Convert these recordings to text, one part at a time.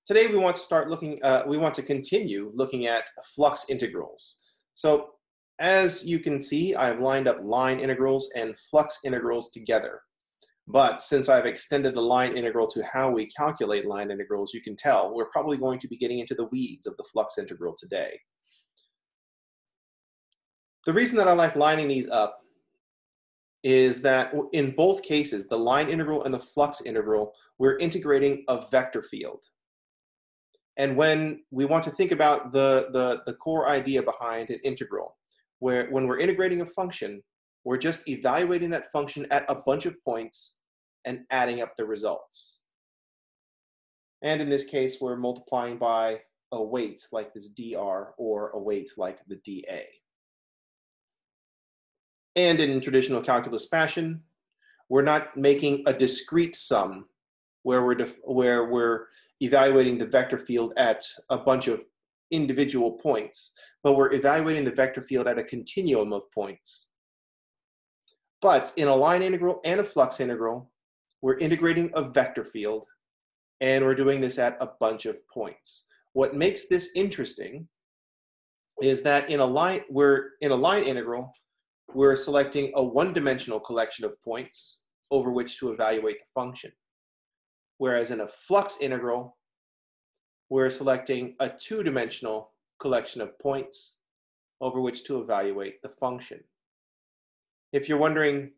Today we want to start looking, we want to continue looking at flux integrals. So as you can see, I've lined up line integrals and flux integrals together. But since I've extended the line integral to how we calculate line integrals, you can tell we're probably going to be getting into the weeds of the flux integral today. The reason that I like lining these up is that in both cases, the line integral and the flux integral, we're integrating a vector field. And when we want to think about the core idea behind an integral, when we're integrating a function, we're just evaluating that function at a bunch of points and adding up the results. And in this case, we're multiplying by a weight like this dr or a weight like the dA. And in traditional calculus fashion, we're not making a discrete sum where we're evaluating the vector field at a bunch of individual points, but we're evaluating the vector field at a continuum of points. But in a line integral and a flux integral, we're integrating a vector field, and we're doing this at a bunch of points. What makes this interesting is that in a line integral, we're selecting a one-dimensional collection of points over which to evaluate the function. Whereas in a flux integral, we're selecting a two-dimensional collection of points over which to evaluate the function. If you're wondering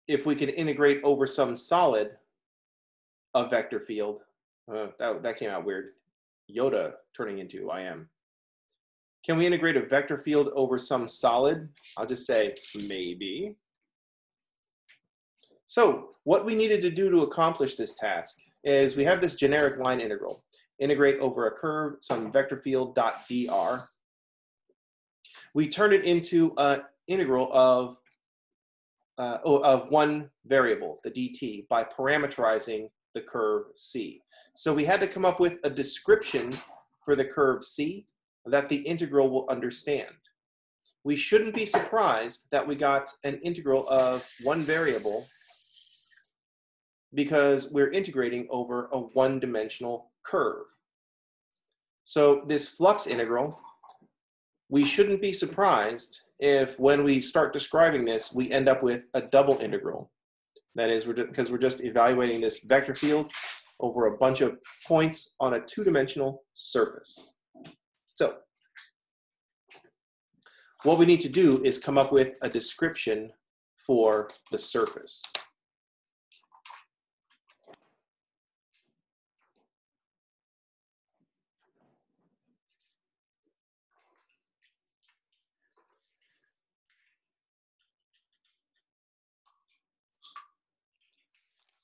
if we can integrate over some solid a vector field, that came out weird. Yoda turning into I am. Can we integrate a vector field over some solid? I'll just say maybe. So what we needed to do to accomplish this task is we have this generic line integral. Integrate over a curve, some vector field dot dr. We turn it into an integral of one variable, the dt, by parameterizing the curve c. So we had to come up with a description for the curve c that the integral will understand. We shouldn't be surprised that we got an integral of one variable because we're integrating over a one-dimensional curve. So this flux integral, we shouldn't be surprised if when we start describing this, we end up with a double integral. That is, because we're just evaluating this vector field over a bunch of points on a two-dimensional surface. So what we need to do is come up with a description for the surface.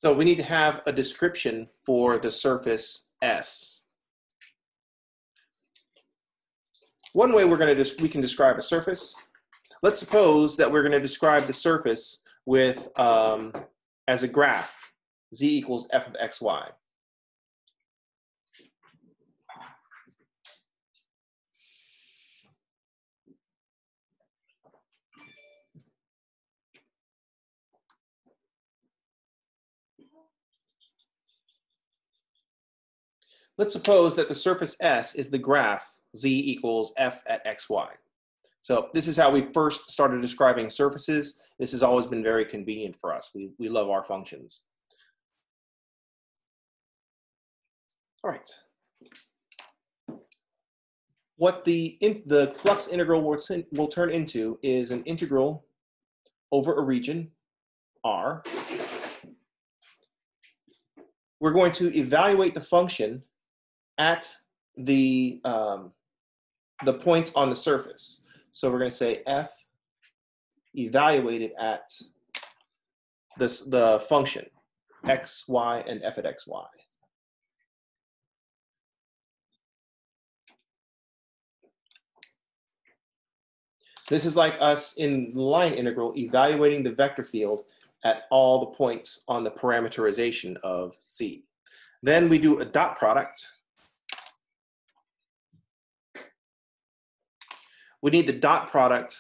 So we need to have a description for the surface S. One way we can describe a surface. Let's suppose that we're going to describe the surface with as a graph, z equals f of xy. Let's suppose that the surface S is the graph z equals f at xy. So this is how we first started describing surfaces. This has always been very convenient for us. We love our functions. All right. What the flux integral will turn into is an integral over a region, R. We're going to evaluate the function at the points on the surface. So we're going to say f evaluated at the function x, y, and f at xy. This is like us in the line integral evaluating the vector field at all the points on the parameterization of C. Then we do a dot product. We need the dot product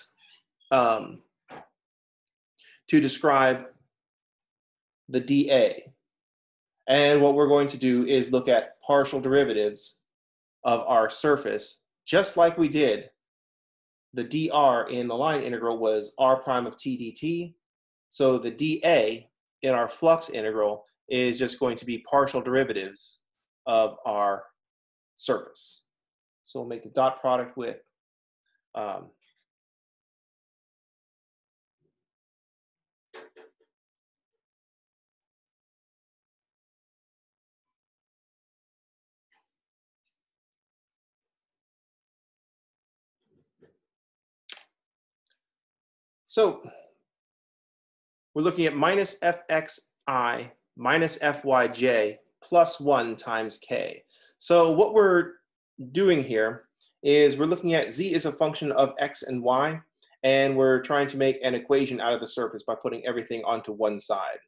to describe the dA. And what we're going to do is look at partial derivatives of our surface, just like we did. The dr in the line integral was r prime of t dt. So the dA in our flux integral is just going to be partial derivatives of our surface. So we'll make the dot product with so we're looking at minus fxi minus fyj plus 1 times k. So what we're doing here is we're looking at z is a function of x and y, and we're trying to make an equation out of the surface by putting everything onto one side.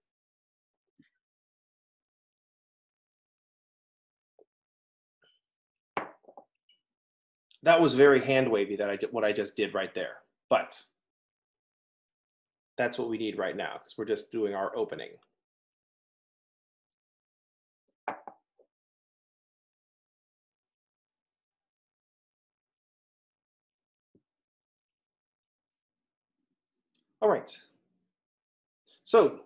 That was very hand wavy what I just did right there, but that's what we need right now because we're just doing our opening. All right. So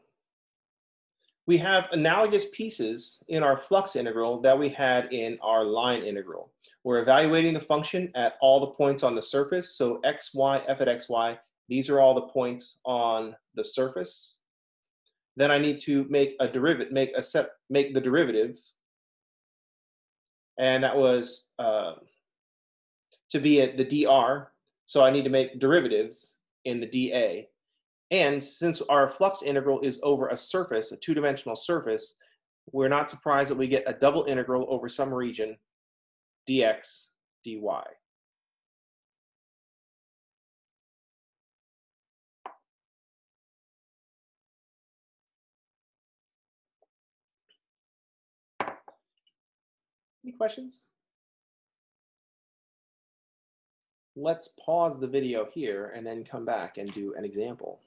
we have analogous pieces in our flux integral that we had in our line integral. We're evaluating the function at all the points on the surface. So x, y, f at x, y, these are all the points on the surface. Then I need to make a derivative, make the derivatives. And that was to be at the dr. So I need to make derivatives in the dA. And since our flux integral is over a surface, a two-dimensional surface, we're not surprised that we get a double integral over some region, dx, dy. Any questions? Let's pause the video here and then come back and do an example.